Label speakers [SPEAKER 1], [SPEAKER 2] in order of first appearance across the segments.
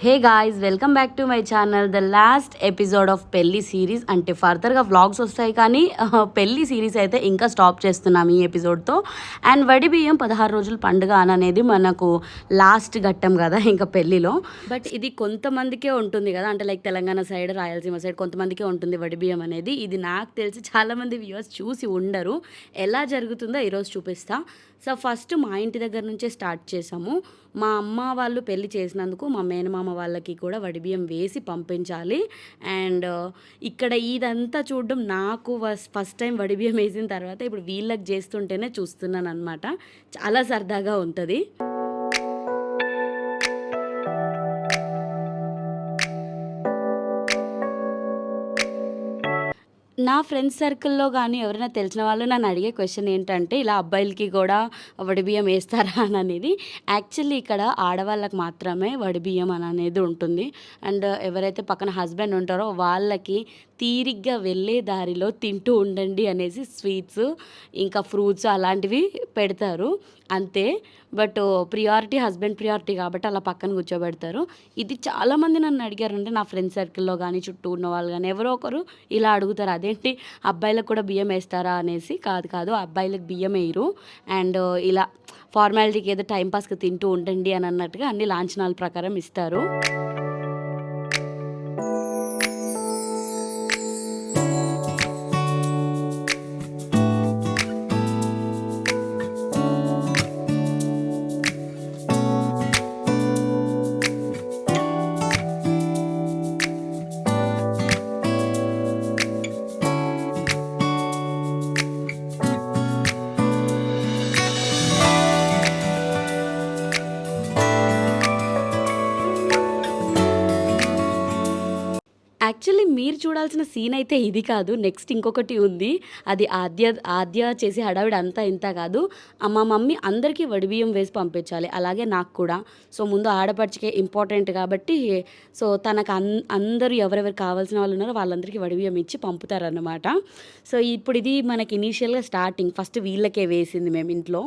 [SPEAKER 1] Hey guys, welcome back to my channel. The last episode of పెళ్లి series. అంటే ఫర్దర్గా vlogs వస్తాయి కానీ పెళ్లి సిరీస్ అయితే ఇంకా స్టాప్ చేస్తున్నాం ఈ ఎపిసోడ్తో. అండ్ వడి బియ్యం 16 రోజుల పండుగ అనేది మనకు లాస్ట్ ఘట్టం కదా ఇంకా పెళ్లిలో. బట్ ఇది కొంతమందికే ఉంటుంది కదా, అంటే like Telangana side, Rayalaseema side కొంతమందికే ఉంటుంది వడి బియ్యం అనేది. ఇది నాకు తెలిసి చాలామంది వ్యూవర్స్ చూసి ఉండరు. ఎలా జరుగుతుందో ఈరోజు చూపిస్తా. సో ఫస్ట్ మా ఇంటి దగ్గర నుంచే స్టార్ట్ చేసాము. మా అమ్మ వాళ్ళు పెళ్లి చేసినందుకు మా మేనమామ వాళ్ళకి కూడా వడిబియ్యం వేసి పంపించాలి. అండ్ ఇక్కడ ఇదంతా చూడడం నాకు ఫస్ట్ టైం వడిబియ్యం వేసిన తర్వాత ఇప్పుడు వీళ్ళకి చేస్తుంటేనే చూస్తున్నాను అనమాట. చాలా సరదాగా ఉంటుంది. నా ఫ్రెండ్స్ సర్కిల్లో కానీ ఎవరైనా తెలిసిన వాళ్ళు నన్ను అడిగే క్వశ్చన్ ఏంటంటే, ఇలా అబ్బాయిలకి కూడా వడిబియ్యం వేస్తారా అని అనేది. యాక్చువల్లీ ఇక్కడ ఆడవాళ్ళకి మాత్రమే వడిబియ్యం అని అనేది ఉంటుంది. అండ్ ఎవరైతే పక్కన హస్బెండ్ ఉంటారో వాళ్ళకి తీరిగ్గా వెళ్ళే దారిలో తింటూ ఉండండి అనేసి స్వీట్స్ ఇంకా ఫ్రూట్స్ అలాంటివి పెడతారు అంతే. బట్ ప్రియారిటీ హస్బెండ్ ప్రియారిటీ కాబట్టి అలా పక్కన కూర్చోబెడతారు. ఇది చాలామంది నన్ను అడిగారు, అంటే నా ఫ్రెండ్స్ సర్కిల్లో కానీ చుట్టూ ఉన్న వాళ్ళు కానీ ఎవరో ఒకరు ఇలా అడుగుతారు, అదేంటి అబ్బాయిలకు కూడా బియ్యం వేస్తారా అనేసి. కాదు, అబ్బాయిలకు బియ్యం వేయరు. అండ్ ఇలా ఫార్మాలిటీకి ఏదో టైంపాస్కి తింటూ ఉండండి అని అన్నట్టుగా అన్ని లాంఛనాల ప్రకారం ఇస్తారు. యాక్చువల్లీ మీరు చూడాల్సిన సీన్ అయితే ఇది కాదు, నెక్స్ట్ ఇంకొకటి ఉంది. అది ఆద్య చేసి హడావిడి అంతా ఇంత కాదు. మా మమ్మీ అందరికీ వడిబియ్యం వేసి పంపించాలి, అలాగే నాకు కూడా. సో ముందు ఆడపడిచికే ఇంపార్టెంట్ కాబట్టి, సో తనకు అందరూ ఎవరెవరు కావాల్సిన వాళ్ళు ఉన్నారో వాళ్ళందరికీ వడిబియ్యం ఇచ్చి పంపుతారన్నమాట. సో ఇప్పుడు ఇది మనకి ఇనీషియల్గా స్టార్టింగ్, ఫస్ట్ వీళ్ళకే వేసింది మేము ఇంట్లో.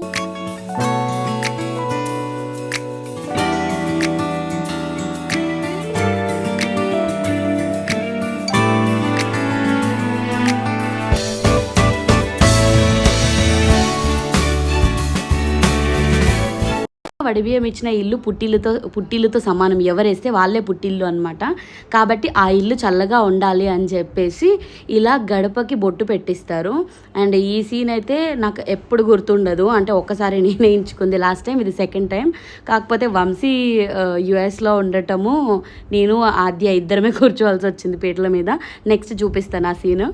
[SPEAKER 1] వడిబియ్యం ఇచ్చిన ఇల్లు పుట్టిల్లుతో సమానం. ఎవరేస్తే వాళ్ళే పుట్టిల్లు అనమాట. కాబట్టి ఆ ఇల్లు చల్లగా ఉండాలి అని చెప్పేసి ఇలా గడపకి బొట్టు పెట్టిస్తారు. అండ్ ఈ సీన్ అయితే నాకు ఎప్పుడు గుర్తుండదు, అంటే ఒక్కసారి నేనే ఎంచుకుంది లాస్ట్ టైం, ఇది సెకండ్ టైం. కాకపోతే వంశీ యుఎస్లో ఉండటము, నేను ఆద్య ఇద్దరమే కూర్చోవాల్సి వచ్చింది పీటల మీద. నెక్స్ట్ చూపిస్తాను ఆ సీన్.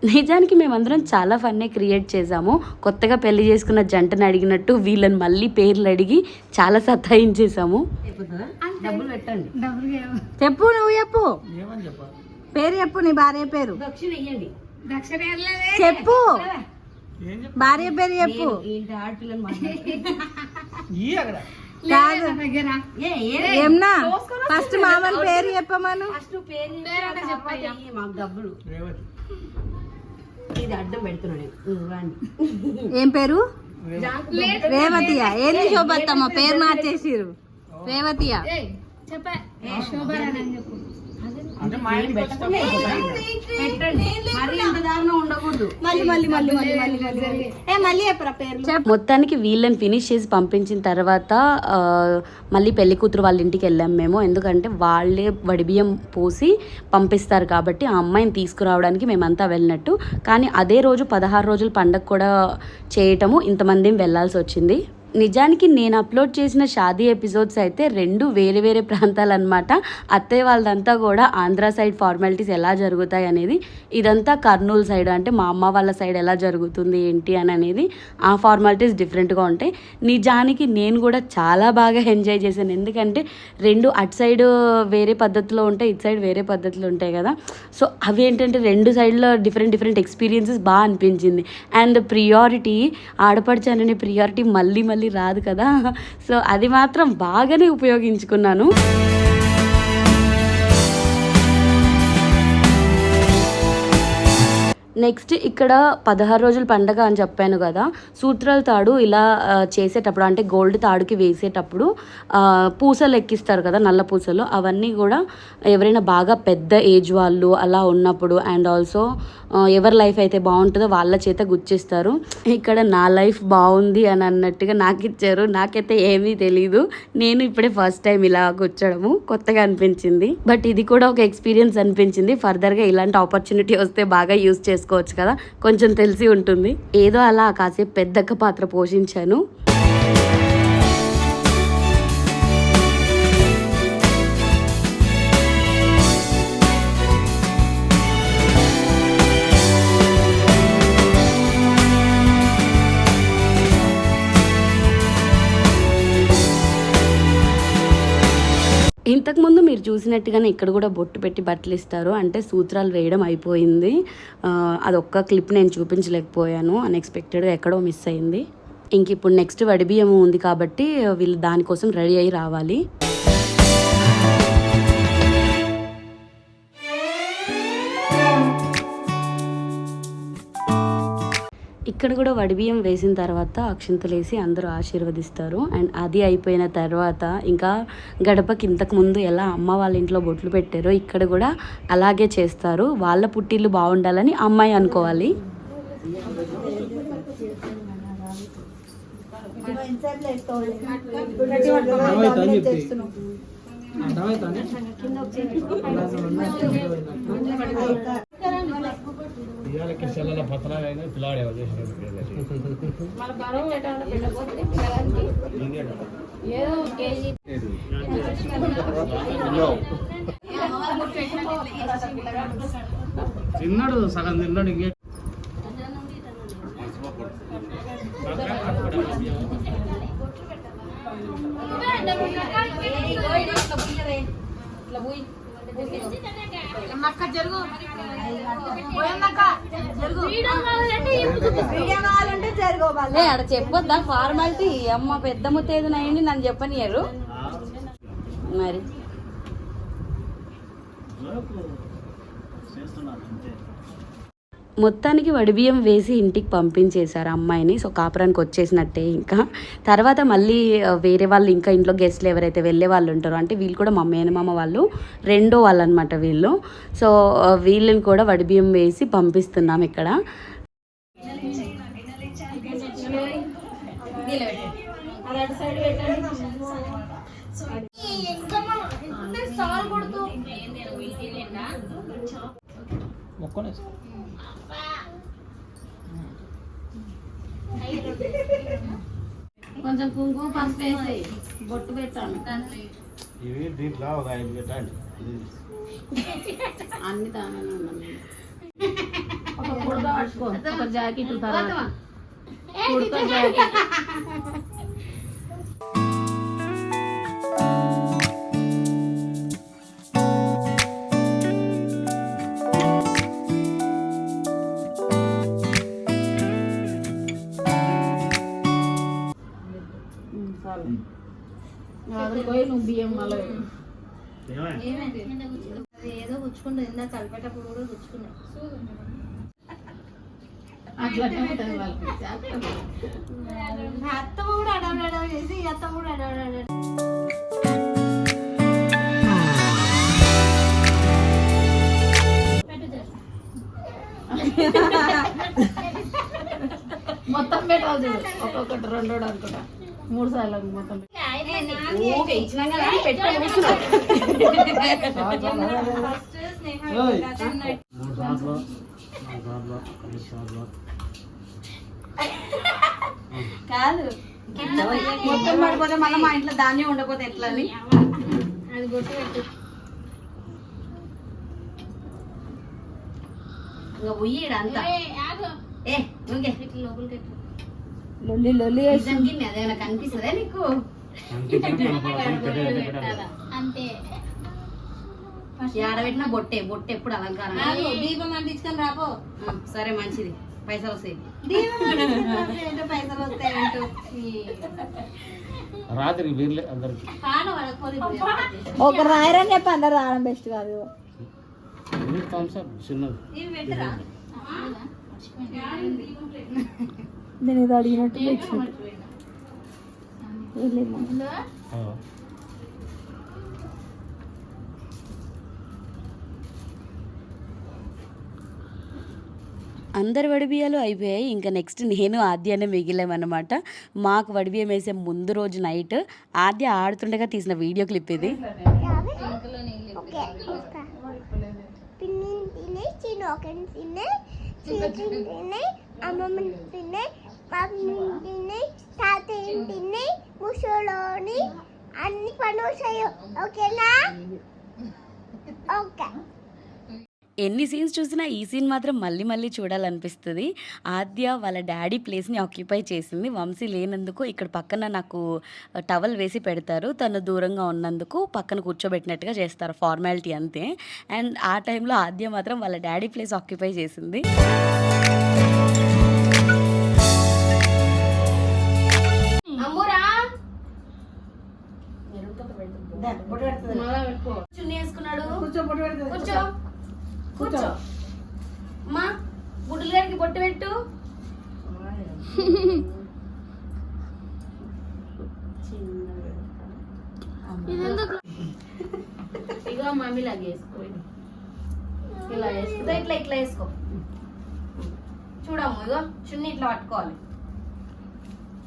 [SPEAKER 1] నిజానికి మేమందరం చాలా ఫన్నే క్రియేట్ చేసాము. కొత్తగా పెళ్లి చేసుకున్న జంటను అడిగినట్టు వీళ్ళని మళ్ళీ పేర్లు అడిగి చాలా సతాయించేసాము. డబ్బులు పెట్టండి.
[SPEAKER 2] చెప్పు, నువ్వు చెప్పు, పేరు చెప్పు, నీ భార్య పేరు చెప్పు, భార్య పేరు చెప్పు. ఏమన్నా ఫస్ట్ మామూలు పేరు చెప్పమను.
[SPEAKER 1] డబ్బులు ఇది అడ్డం పెడుతున్నాడు.
[SPEAKER 2] ఏం పేరు? రేవతియా? ఏంది శోభత్తమ్మ పేరు మార్చేసిరు? రేవతియా?
[SPEAKER 1] మొత్తానికి వీళ్ళని ఫినిష్ చేసి పంపించిన తర్వాత మళ్ళీ పెళ్లి కూతురు వాళ్ళ ఇంటికి వెళ్ళాం మేము. ఎందుకంటే వాళ్ళే వడిబియ్యం పోసి పంపిస్తారు కాబట్టి ఆ అమ్మాయిని తీసుకురావడానికి మేమంతా వెళ్ళినట్టు. కానీ అదే రోజు 16 రోజుల పండగ కూడా చేయటము, ఇంతమంది వెళ్ళాల్సి వచ్చింది. నిజానికి నేను అప్లోడ్ చేసిన షాదీ ఎపిసోడ్స్ అయితే 2 వేరే వేరే ప్రాంతాలు అనమాట. అత్తయ్య వాళ్ళదంతా కూడా ఆంధ్ర సైడ్ ఫార్మాలిటీస్ ఎలా జరుగుతాయి అనేది, ఇదంతా కర్నూలు సైడ్, అంటే మా అమ్మ వాళ్ళ సైడ్ ఎలా జరుగుతుంది ఏంటి అని అనేది ఆ ఫార్మాలిటీస్ డిఫరెంట్గా ఉంటాయి. నిజానికి నేను కూడా చాలా బాగా ఎంజాయ్ చేశాను, ఎందుకంటే 2 అటు సైడ్ వేరే పద్ధతిలో ఉంటాయి, ఇటు సైడ్ వేరే పద్ధతులు ఉంటాయి కదా. సో అవి ఏంటంటే 2 సైడ్లో డిఫరెంట్ ఎక్స్పీరియన్సెస్ బాగా అనిపించింది. అండ్ ప్రియారిటీ, ఆడపడిచాననే ప్రియారిటీ మళ్ళీ రాదు కదా. సో అది మాత్రం బాగానే ఉపయోగించుకున్నాను. నెక్స్ట్ ఇక్కడ 16 రోజుల పండగ అని చెప్పాను కదా, సూత్రాల తాడు ఇలా చేసేటప్పుడు అంటే గోల్డ్ తాడుకి వేసేటప్పుడు పూసలు ఎక్కిస్తారు కదా, నల్ల పూసలు, అవన్నీ కూడా ఎవరైనా బాగా పెద్ద ఏజ్ వాళ్ళు అలా ఉన్నప్పుడు అండ్ ఆల్సో ఎవరి లైఫ్ అయితే బాగుంటుందో వాళ్ళ చేత గుచ్చిస్తారు. ఇక్కడ నా లైఫ్ బాగుంది అని అన్నట్టుగా నాకు ఇచ్చారు. నాకైతే ఏమీ తెలీదు, నేను ఇప్పుడే ఫస్ట్ టైం ఇలా గుచ్చడము కొత్తగా అనిపించింది. బట్ ఇది కూడా ఒక ఎక్స్పీరియన్స్ అనిపించింది. ఫర్దర్గా ఇలాంటి ఆపర్చునిటీ వస్తే బాగా యూస్ చేసుకోవచ్చు కదా, కొంచెం తెలిసి ఉంటుంది. ఏదో అలా కాసేపు పెద్దక్క పాత్ర పోషించాను. ఇంతకుముందు మీరు చూసినట్టుగానే ఇక్కడ కూడా బొట్టు పెట్టి బట్టలు ఇస్తారు, అంటే సూత్రాలు వేయడం అయిపోయింది. అదొక్క క్లిప్ నేను చూపించలేకపోయాను, అన్ఎక్స్పెక్టెడ్గా ఎక్కడో మిస్ అయింది. ఇంక ఇప్పుడు నెక్స్ట్ వడిబియ్యం ఉంది కాబట్టి వీళ్ళు దానికోసం రెడీ అయ్యి రావాలి. ఇక్కడ కూడా వడిబియ్యం వేసిన తర్వాత అక్షింతలు వేసి అందరూ ఆశీర్వదిస్తారు. అండ్ అది అయిపోయిన తర్వాత ఇంకా గడపకి ఇంతకు ముందు ఎలా అమ్మ వాళ్ళ ఇంట్లో బొట్లు పెట్టారో ఇక్కడ కూడా అలాగే చేస్తారు. వాళ్ళ పుట్టిల్లు బాగుండాలని అమ్మాయి అనుకోవాలి.
[SPEAKER 3] తిన్నాడు సగం తిన్నాడు ఇంకే
[SPEAKER 1] అక్కడ చెప్పొద్దా ఫార్మాలిటీ? అమ్మ పెద్ద ముత్తేదునయండి నన్ను చెప్పనియరు మరి. మొత్తానికి వడిబియ్యం వేసి ఇంటికి పంపించేశారు అమ్మాయిని. సో కాపురానికి వచ్చేసినట్టే. ఇంకా తర్వాత మళ్ళీ వేరే వాళ్ళు ఇంకా ఇంట్లో గెస్ట్లు ఎవరైతే వెళ్ళే వాళ్ళు ఉంటారో, అంటే వీళ్ళు కూడా మా మేనమామ వాళ్ళు రెండో వాళ్ళు అనమాట వీళ్ళు. సో వీళ్ళని కూడా వడిబియ్యం వేసి పంపిస్తున్నాం ఇక్కడ. కొంచెం కుంకుమ పసుపు వేసి బొట్టు పెట్టాను.
[SPEAKER 3] ఇవి దీంట్లో ఒక 5 పెట్టండి.
[SPEAKER 1] అన్ని దానాలు ఉన్నాయి. ఒక కుర్తా పట్టుకో, ఒక జాకెట్ తర్వాత కుర్తా జాకెట్. నువ్వు బియ్యం మళ్ళీ
[SPEAKER 2] ఏదో గుచ్చుకుంటుంది. ఇందాక కలిపేటప్పుడు కూడా గుచ్చుకున్నా. అత్త కూడా అడవడవ చేసి అత్త కూడా అడవడ
[SPEAKER 1] మొత్తం పెట్టాలి చూడు. ఒక్కొక్కటి 2 అనుకుంటా 3 సార్లు మొత్తం కాదు. మొత్తం పడిపోతే మళ్ళీ మా ఇంట్లో ధాన్యం ఉండకపోతే ఎట్లా అని
[SPEAKER 2] అది గుర్తు పెట్టు.
[SPEAKER 1] ఇంకా ఉయ్యడు అంతా. ఏ
[SPEAKER 2] లోపలికి
[SPEAKER 1] లొల్లి లొల్లి అదేమైనా కనిపిస్తుందా నీకు?
[SPEAKER 2] అంతే.
[SPEAKER 1] ఆడబెట్టిన బొట్టే బొట్టు ఎప్పుడు అలంకారం.
[SPEAKER 2] దీపం అంటించుకొని రాపో.
[SPEAKER 1] సరే మంచిది, పైసలు వస్తాయి.
[SPEAKER 2] పైసలు వస్తాయంటూ
[SPEAKER 3] రాత్రి వీర్లే అందరికి
[SPEAKER 2] ఒక రాయరని చెప్పి అందరు రావడం బెస్ట్ కాదు.
[SPEAKER 3] చిన్నది
[SPEAKER 2] ఇవి పెట్టరా? నేను ఏదో అడిగినట్టు
[SPEAKER 1] అందరి వడిబియ్యాలు అయిపోయాయి. ఇంకా నెక్స్ట్ నేను ఆద్యానే మిగిలామన్నమాట. మాకు వడిబియ్యం వేసే ముందు రోజు నైట్ ఆద్య ఆడుతుండగా తీసిన వీడియో క్లిప్ ఇది.
[SPEAKER 2] అన్ని పనులు చేయు, ఓకేనా? ఓకే.
[SPEAKER 1] ఎన్ని సీన్స్ చూసినా ఈ సీన్ మాత్రం మళ్ళీ మళ్ళీ చూడాలనిపిస్తుంది. ఆద్య వాళ్ళ డాడీ ప్లేస్ని ఆక్యుపై చేసింది. వంశీ లేనందుకు ఇక్కడ పక్కన నాకు టవల్ వేసి పెడతారు. తను దూరంగా ఉన్నందుకు పక్కన కూర్చోబెట్టినట్టుగా చేస్తారు, ఫార్మాలిటీ అంతే. అండ్ ఆ టైంలో ఆద్య మాత్రం వాళ్ళ డాడీ ప్లేస్ ఆక్యుపై చేసింది. కూర్చో అమ్మా, గుడ్డల గారికి బొట్టు పెట్టు. ఇగో మమ్మీ లాగా వేసుకో, ఇలా వేసుకో, ఇట్లా ఇట్లా వేసుకో. చూడమ్మ, ఇగో చున్నీ ఇట్లా పట్టుకోవాలి.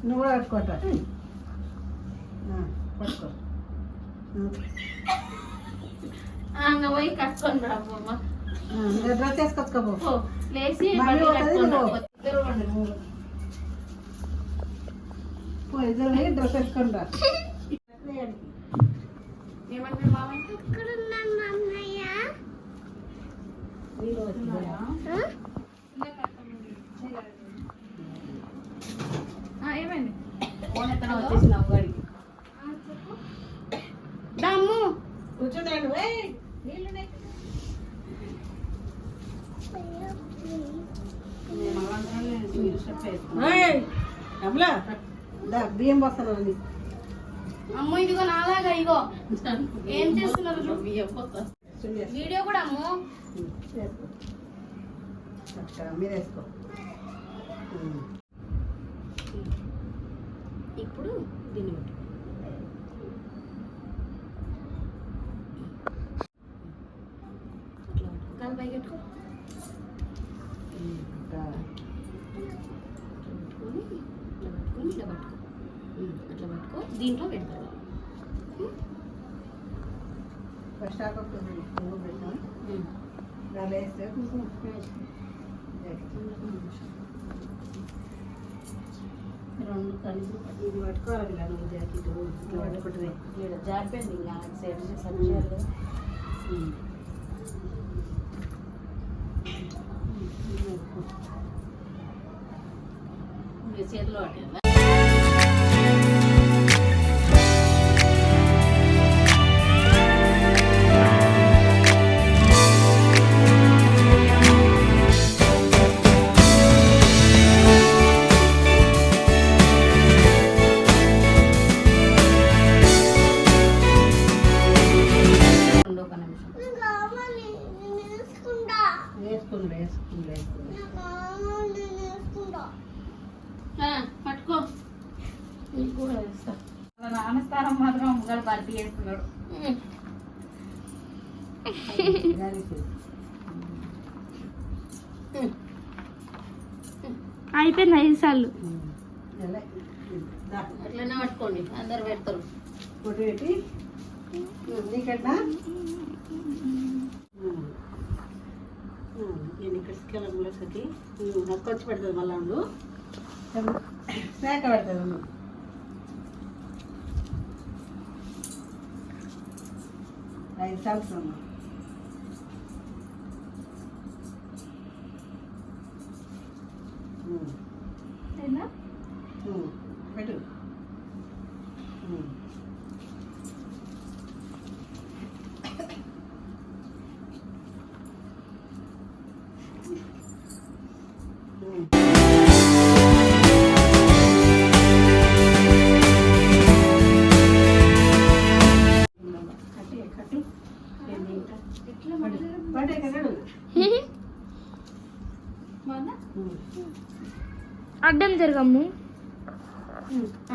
[SPEAKER 2] నువ్వు కూడా పట్టుకోట, పట్టుకో.
[SPEAKER 1] పోయి కట్టుకొని రామ్మా.
[SPEAKER 2] డ్రెస్ వేసుకో,
[SPEAKER 1] లేచి
[SPEAKER 2] డ్రెస్ వేసుకొని రా.
[SPEAKER 1] ఏమంటారు బాబా? ఏమైంది? వచ్చేసిన అవ్వగాడికి దమ్ము
[SPEAKER 2] కూర్చున్నాడు. బియ్యం పోస్తాను.
[SPEAKER 1] అమ్మో ఇదిగో నాలాగా, ఇగో ఏం చేస్తున్నారు వీడియో కూడా. అమ్మో
[SPEAKER 2] మీరు వేసుకో.
[SPEAKER 1] ఇప్పుడు దీన్ని పెట్టు. కాలు పైకి పెట్టుకో. ఇట్లా పట్టుకో, అట్లా పట్టుకో. దీంట్లో పెడతారు.
[SPEAKER 2] ఫస్ట్ పెట్టాం, దాని వేస్తే
[SPEAKER 1] రెండు కలిసి
[SPEAKER 2] ఇది పట్టుకోవాలి. నువ్వు జాకెట్ పట్టుకుంటుంది,
[SPEAKER 1] జారిపోయింది. ఇంకా సైడ్ సరిచేయాలి. చేతిలో పట్టిందా? పట్టుకో. నాన్నస్థానం మాత్రం అమ్మగారు భర్తీ చేస్తున్నాడు.
[SPEAKER 2] అయిపోయింది 5 సార్లు.
[SPEAKER 1] అట్లనే పట్టుకోండి, అందరు పెడతారు.
[SPEAKER 2] ఫోటో పెట్టి నీకన్నా నేను ఇక్కడ స్కెలకి వచ్చి పెడుతుంది. మళ్ళా స్నాక్ పెడతాను. 5 సంవత్సరం పెట్టు.
[SPEAKER 4] అడ్డం తిరగమ్ము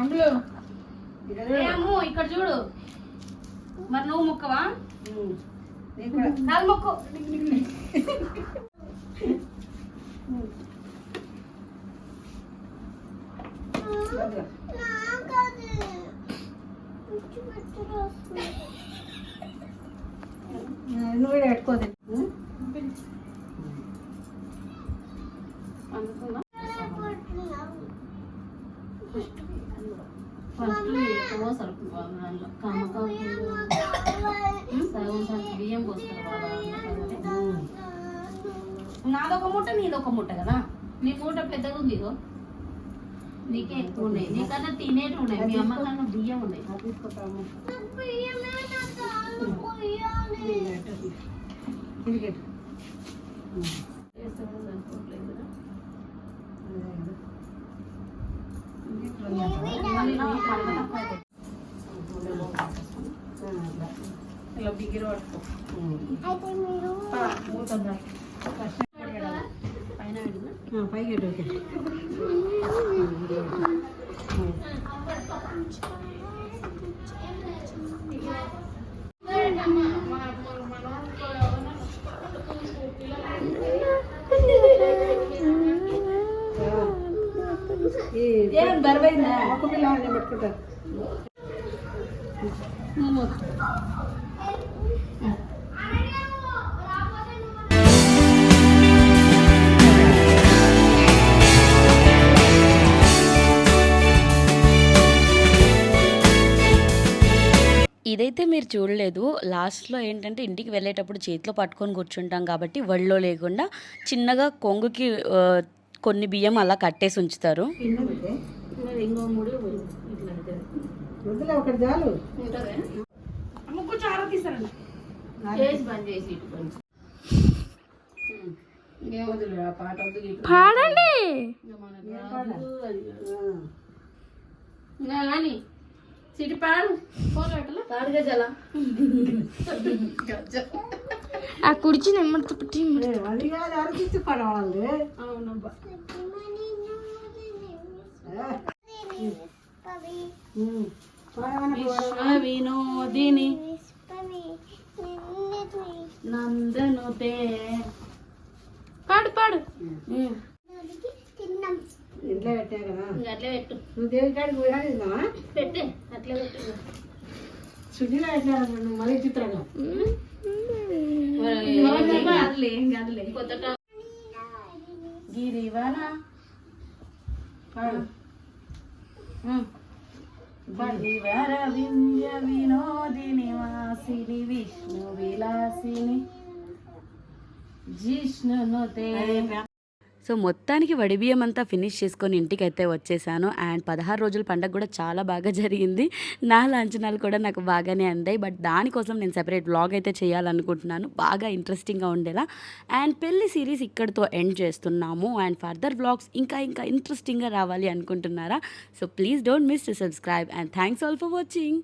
[SPEAKER 2] అందులో
[SPEAKER 1] అమ్ము ఇక్కడ చూడు మరి నువ్వు మొక్కవా
[SPEAKER 2] నీకు కూడా
[SPEAKER 1] నాలుగు మొక్కు
[SPEAKER 2] నువ్వు కూడా పెట్టుకోదు
[SPEAKER 1] అనుకుందా ఫస్ట్ ఎక్కువ సరుకుకోవాలి దాంట్లో సగం సగం బియ్యం పోసుకోవాలి నాదొక మూట నీదొక మూట కదా నీ మూట పెద్దగా ఉంది ఇగో నీకే ఎక్కువ ఉన్నాయి నీకన్నా తినేటి ఉన్నాయి మీ అమ్మ కన్నా బియ్యం ఉన్నాయి
[SPEAKER 2] తీసుకుంటాము ఇలా బిగిరి పట్టుకో
[SPEAKER 1] పైన
[SPEAKER 2] పైకి ఓకే
[SPEAKER 1] ఏం బరువైందా
[SPEAKER 2] ఒక పిల్లవాడిని పెట్టుకుంటారు
[SPEAKER 1] ఇదైతే మీరు చూడలేదు లాస్ట్లో ఏంటంటే ఇంటికి వెళ్ళేటప్పుడు చేతిలో పట్టుకొని కూర్చుంటాం కాబట్టి ఒళ్ళో లేకుండా చిన్నగా కొంగుకి కొన్ని బియ్యం అలా కట్టేసి ఉంచుతారు ఇంకో మూడు
[SPEAKER 2] వద్దులే ఒకటి చాలు
[SPEAKER 1] ముగ్గు చాలా తీసారండి చేసి బంద్ చేసి ఇటు కొంచెం ఇంకేం వద్దులే ఆ పాట వద్దు
[SPEAKER 4] పాడండి
[SPEAKER 1] కానీ సిటీ పాడు పోరాటలు పాడు గజల
[SPEAKER 4] ఆ కుడిచి నెమ్మదితో పెట్టి
[SPEAKER 2] అది కాదు అరిపించి పడవాలి
[SPEAKER 1] అవునబ్బా విశ్వ వినోదిని నందనుతే
[SPEAKER 4] పాడు పాడు
[SPEAKER 2] ఇంట్లో పెట్టా కదా
[SPEAKER 1] అట్లే పెట్టు
[SPEAKER 2] నువ్వు దేవి కాడికి పోయినా
[SPEAKER 1] పెట్టే అట్లే పెట్టు
[SPEAKER 2] చుట్టిలో పెట్టినా నువ్వు మరీ చిత్రంగా
[SPEAKER 1] ఏం కాదులే కొత్త గిరివన గిరివర వింధ్య వినోదిని వాసిని విష్ణు విలాసిని జిష్ణునుతే. సో మొత్తానికి వడిబియ్యం అంతా ఫినిష్ చేసుకొని ఇంటికి అయితే వచ్చేసాను. అండ్ 16 రోజుల పండుగ కూడా చాలా బాగా జరిగింది. నా లాంఛనాలు కూడా నాకు బాగానే అందాయి. బట్ దానికోసం నేను సెపరేట్ వ్లాగ్ అయితే చేయాలనుకుంటున్నాను, బాగా ఇంట్రెస్టింగ్గా ఉండేలా. అండ్ పెళ్లి సిరీస్ ఇక్కడితో ఎండ్ చేస్తున్నాము. అండ్ ఫర్దర్ వ్లాగ్స్ ఇంకా ఇంట్రెస్టింగ్గా రావాలి అనుకుంటున్నారా? So please don't miss to subscribe. And thanks all for watching.